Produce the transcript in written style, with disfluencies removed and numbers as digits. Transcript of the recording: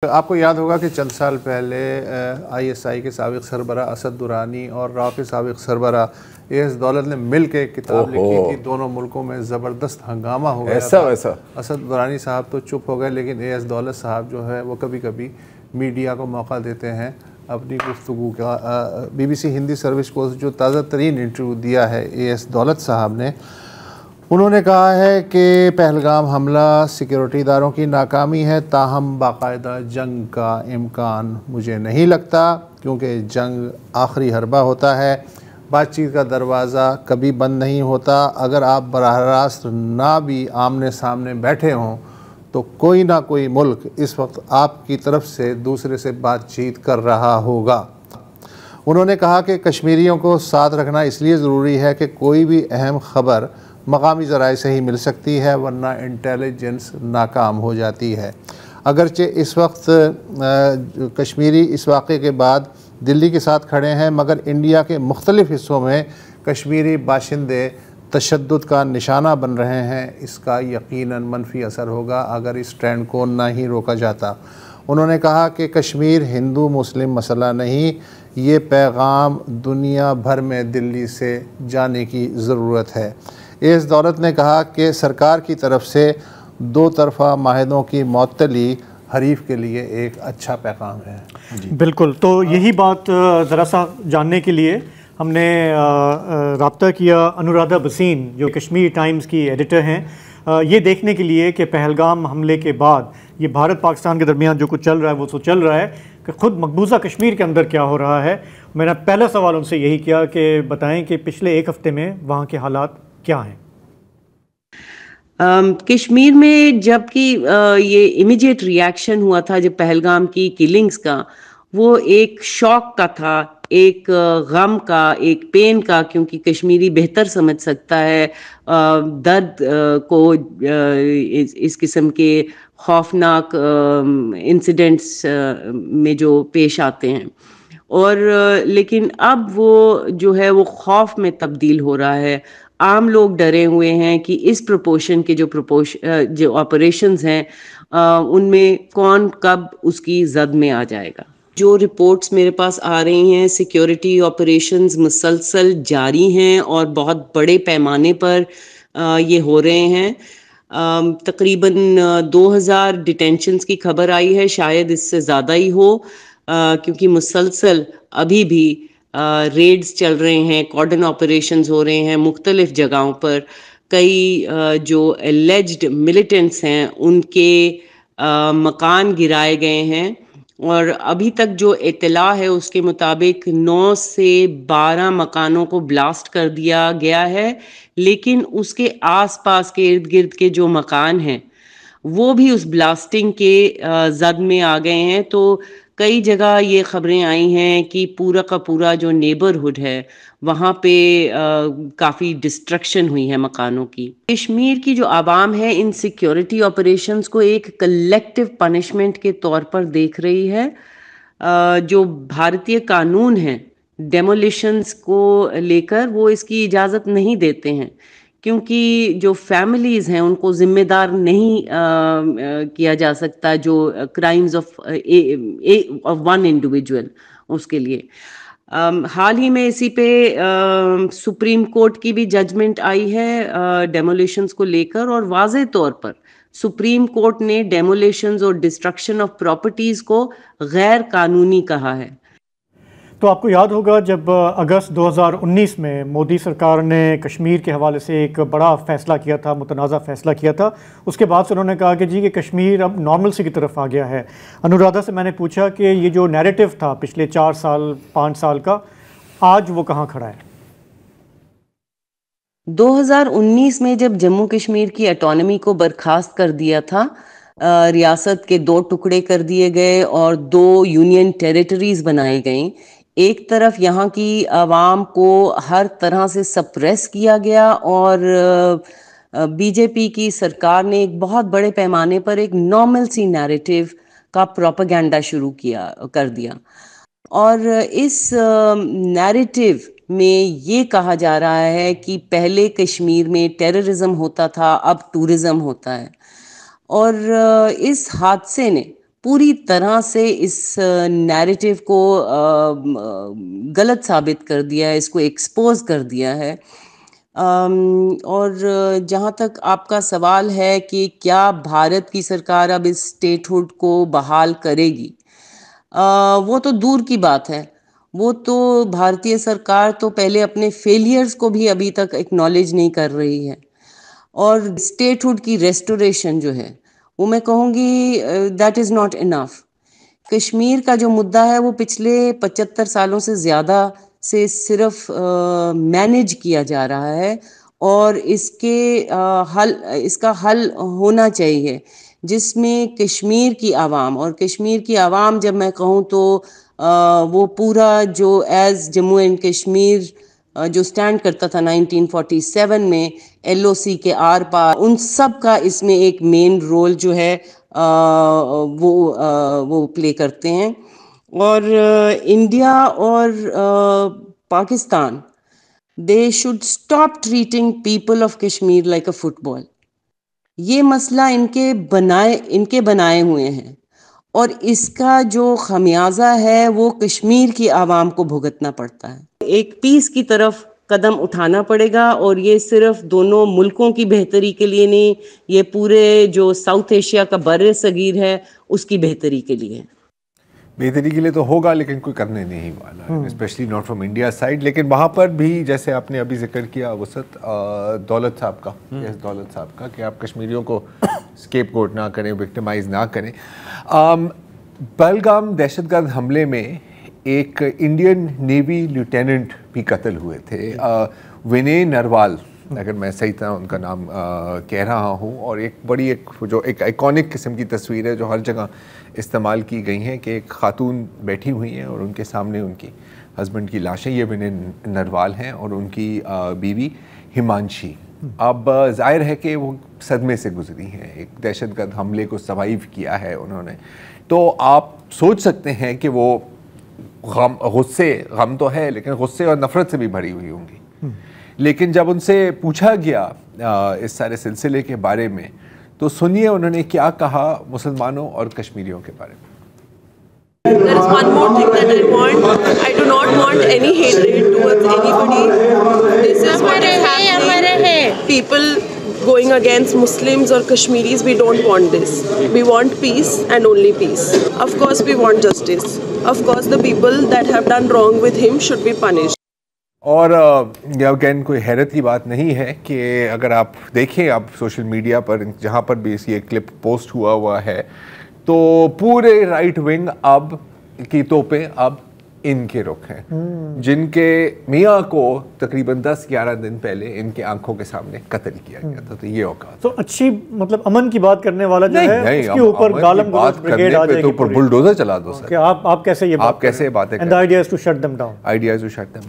آپ کو یاد ہوگا کہ چند سال پہلے آئی ایس آئی کے سابق سربراہ اسد درانی اور را کے سابق سربراہ اے ایس دولت نے مل کے کتاب لکھی تھی. دونوں ملکوں میں زبردست ہنگامہ ہو گیا تھا. اسد درانی صاحب تو چپ ہو گئے، لیکن اے ایس دولت صاحب جو ہے وہ کبھی کبھی میڈیا کو موقع دیتے ہیں اپنی گفتگو کا. B B C Hindi service کو جو تازہ ترین انٹرویو دیا ہے اے ایس دولت صاحب نے، انہوں نے کہا ہے کہ پہلگام حملہ سیکیورٹی اداروں کی ناکامی ہے، تاہم باقاعدہ جنگ کا امکان مجھے نہیں لگتا، کیونکہ جنگ آخری حربہ ہوتا ہے. بات چیت کا دروازہ کبھی بند نہیں ہوتا. اگر آپ براہ راست نہ بھی آمنے سامنے بیٹھے ہوں تو کوئی نہ کوئی ملک اس وقت آپ کی طرف سے دوسرے سے بات چیت کر رہا ہوگا. انہوں نے کہا کہ کشمیریوں کو ساتھ رکھنا اس لیے ضروری ہے کہ کوئی بھی اہم خبر مقامی ذرائع سے ہی مل سکتی ہے، ورنہ انٹیلیجنس ناکام ہو جاتی ہے. اگرچہ اس وقت کشمیری اس واقعے کے بعد دلی کے ساتھ کھڑے ہیں، مگر انڈیا کے مختلف حصوں میں کشمیری باشندے تشدد کا نشانہ بن رہے ہیں. اس کا یقیناً منفی اثر ہوگا اگر اس ٹرینڈ کو نہ ہی روکا جاتا. انہوں نے کہا کہ کشمیر ہندو مسلم مسئلہ نہیں، یہ پیغام دنیا بھر میں دلی سے جانے کی ضرورت ہے. اے ایس دولت نے کہا کہ سرکار کی طرف سے دو طرفہ معاہدوں کی معطلی حریف کے لیے ایک اچھا پیغام ہے. بالکل، تو یہی بات ذرا سا جاننے کے لیے ہم نے رابطہ کیا انورادھا بسین، جو کشمیر ٹائمز کی ایڈیٹر ہیں، یہ دیکھنے کے لیے کہ پہلگام حملے کے بعد یہ بھارت پاکستان کے درمیان جو کچھ چل رہا ہے وہ تو چل رہا ہے، کہ خود مقبوضہ کشمیر کے اندر کیا ہو رہا ہے. میں نے پہلا سوال ان سے یہی کیا کہ بتائیں کہ پچھلے ایک ہفتے میں وہاں کے حالات کیا ہیں. کشمیر میں جب کہ یہ امیجیٹ ریاکشن ہوا تھا جب پہلگام کی کلنگز کا، وہ ایک شوق کا تھا، ایک غم کا، ایک پین کا، کیونکہ کشمیری بہتر سمجھ سکتا ہے درد کو، اس قسم کے خوفناک انسیڈنٹس میں جو پیش آتے ہیں. اور لیکن اب وہ جو ہے وہ خوف میں تبدیل ہو رہا ہے. عام لوگ ڈرے ہوئے ہیں کہ اس پروپورشن کے جو آپریشنز ہیں ان میں کون کب اس کی زد میں آ جائے گا. جو رپورٹس میرے پاس آ رہی ہیں، سیکیورٹی آپریشنز مسلسل جاری ہیں اور بہت بڑے پیمانے پر یہ ہو رہے ہیں. تقریباً 2000 ڈیٹینشنز کی خبر آئی ہے، شاید اس سے زیادہ ہی ہو، کیونکہ مسلسل ابھی بھی ریڈز چل رہے ہیں، کارڈن آپریشنز ہو رہے ہیں مختلف جگہوں پر. کئی جو ایلیجڈ ملیٹنٹس ہیں ان کے مکان گرائے گئے ہیں، اور ابھی تک جو اطلاع ہے اس کے مطابق 9 سے 12 مکانوں کو بلاسٹ کر دیا گیا ہے، لیکن اس کے آس پاس کے ارد گرد کے جو مکان ہیں وہ بھی اس بلاسٹنگ کے زد میں آ گئے ہیں. تو کئی جگہ یہ خبریں آئی ہیں کہ پورا کا پورا جو نیبرہڈ ہے وہاں پہ کافی ڈسٹرکشن ہوئی ہے مکانوں کی. کشمیر کی جو عوام ہے ان سیکیورٹی آپریشنز کو ایک کلیکٹیو پنشمنٹ کے طور پر دیکھ رہی ہے. جو بھارتیہ قانون ہیں ڈیمولیشنز کو لے کر، وہ اس کی اجازت نہیں دیتے ہیں، کیونکہ جو فیملیز ہیں ان کو ذمہ دار نہیں کیا جا سکتا جو کرائمز آف ون انڈیویجول اس کے لیے. حال ہی میں اسی پہ سپریم کورٹ کی بھی ججمنٹ آئی ہے ڈیمولیشنز کو لے کر، اور واضح طور پر سپریم کورٹ نے ڈیمولیشنز اور ڈسٹرکشن آف پراپرٹیز کو غیر قانونی کہا ہے. تو آپ کو یاد ہوگا جب اگست 2019 میں مودی سرکار نے کشمیر کے حوالے سے ایک بڑا فیصلہ کیا تھا، متنازع فیصلہ کیا تھا، اس کے بعد سے انہوں نے کہا کہ جی کہ کشمیر اب نارملسی کی طرف آ گیا ہے. انورادھا سے میں نے پوچھا کہ یہ جو نیریٹو تھا پچھلے 4 سال 5 سال کا، آج وہ کہاں کھڑا ہے؟ 2019 میں جب جموں کشمیر کی اٹانومی کو برخاست کر دیا تھا، ریاست کے 2 ٹکڑے کر دیے گئے اور 2 یونین ٹیریٹریز بنائی گئیں. ایک طرف یہاں کی عوام کو ہر طرح سے سپریس کیا گیا، اور بی جے پی کی سرکار نے ایک بہت بڑے پیمانے پر ایک نارمل سی نیریٹو کا پروپیگنڈا شروع کر دیا. اور اس نیریٹو میں یہ کہا جا رہا ہے کہ پہلے کشمیر میں ٹیررزم ہوتا تھا، اب ٹورزم ہوتا ہے. اور اس حادثے نے پوری طرح سے اس نیریٹو کو غلط ثابت کر دیا ہے، اس کو ایکسپوز کر دیا ہے. اور جہاں تک آپ کا سوال ہے کہ کیا بھارت کی سرکار اب اس اسٹیٹ ہوڈ کو بحال کرے گی، وہ تو دور کی بات ہے. وہ تو بھارتیہ سرکار تو پہلے اپنے فیلیئرز کو بھی ابھی تک ایکنالج نہیں کر رہی ہے. اور اسٹیٹ ہوڈ کی ریسٹوریشن جو ہے وہ میں کہوں گی that is not enough. Kashmir کا جو مدعا ہے وہ پچھلے 75 سالوں سے زیادہ سے صرف مینیج کیا جا رہا ہے، اور اس کا حل ہونا چاہیے جس میں کشمیر کی عوام، اور کشمیر کی عوام جب میں کہوں تو وہ پورا جو ایز جموں اینڈ کشمیر جو سٹینڈ کرتا تھا 1947 میں LOC کے آر پار، ان سب کا اس میں ایک مین رول جو ہے وہ پلے کرتے ہیں. اور انڈیا اور Pakistan they should stop treating people of Kashmir like a football. یہ مسئلہ ان کے بنائے ہوئے ہیں، اور اس کا جو خمیازہ ہے وہ کشمیر کی عوام کو بھگتنا پڑتا ہے. ایک پیس کی طرف قدم اٹھانا پڑے گا، اور یہ صرف دونوں ملکوں کی بہتری کے لیے نہیں، یہ پورے جو ساؤتھ ایشیا کا بر صغیر ہے اس کی بہتری کے لیے. بہتری کے لیے تو ہوگا، لیکن کوئی کرنے نہیں والا، specially not from India side. لیکن وہاں پر بھی جیسے آپ نے ابھی ذکر کیا وسعت دولت صاحب کا کہ آپ کشمیریوں کو اسکیپ گوٹ نہ کریں، وکٹمائز نہ کریں. پہلگام دہشت گرد حملے میں ایک انڈین نیوی لیوٹیننٹ بھی قتل ہوئے تھے، ونے نروال، اگر میں صحیح طرح ان کا نام کہہ رہا ہوں. اور ایک بڑی ایک آئیکونک قسم کی تصویر ہے جو ہر جگہ استعمال کی گئی ہیں کہ ایک خاتون بیٹھی ہوئی ہیں اور ان کے سامنے ان کی ہسبینڈ کی لاشیں. یہ ونے نروال ہیں اور ان کی بیوی ہمانشی. اب ظاہر ہے کہ وہ صدمے سے گزری ہیں، ایک دہشت گرد حملے کو سروائیو کیا ہے انہوں نے. تو آپ سوچ سکتے ہیں کہ وہ غم تو ہے، لیکن غصے اور نفرت سے بھی بھری ہوئی ہوں گی. لیکن جب ان سے پوچھا گیا اس سارے سلسلے کے بارے میں تو سنیے انہوں نے کیا کہا مسلمانوں اور کشمیریوں کے بارے میں. There is one more thing that I want. I do not want any hatred towards anybody. This is what is happening. People going against Muslims or Kashmiris, we don't want this. We want peace and only peace. Of course we want justice. Of course the people that have done wrong with him should be punished. اور again کوئی حیرت کی بات نہیں ہے کہ اگر آپ دیکھیں اب سوشل میڈیا پر جہاں پر بھی یہ کلپ پوسٹ ہوا ہے تو پورے رائٹ ونگ اب کی توپیں اب ان کے رخ ہیں، جن کے میاں کو تقریباً 10-11 دن پہلے ان کے آنکھوں کے سامنے قتل کیا گیا تھا. تو یہ اوقات تو اچھی مطلب امن کی بات کرنے والا جو ہے اس کے اوپر گالم گلوچ بریگیڈ آ جائے گی، بلڈوزر چلا دو سر. کہ آپ کیسے یہ بات کیسے باتیں کریں. And the idea is to shut them down. Idea is to shut them down.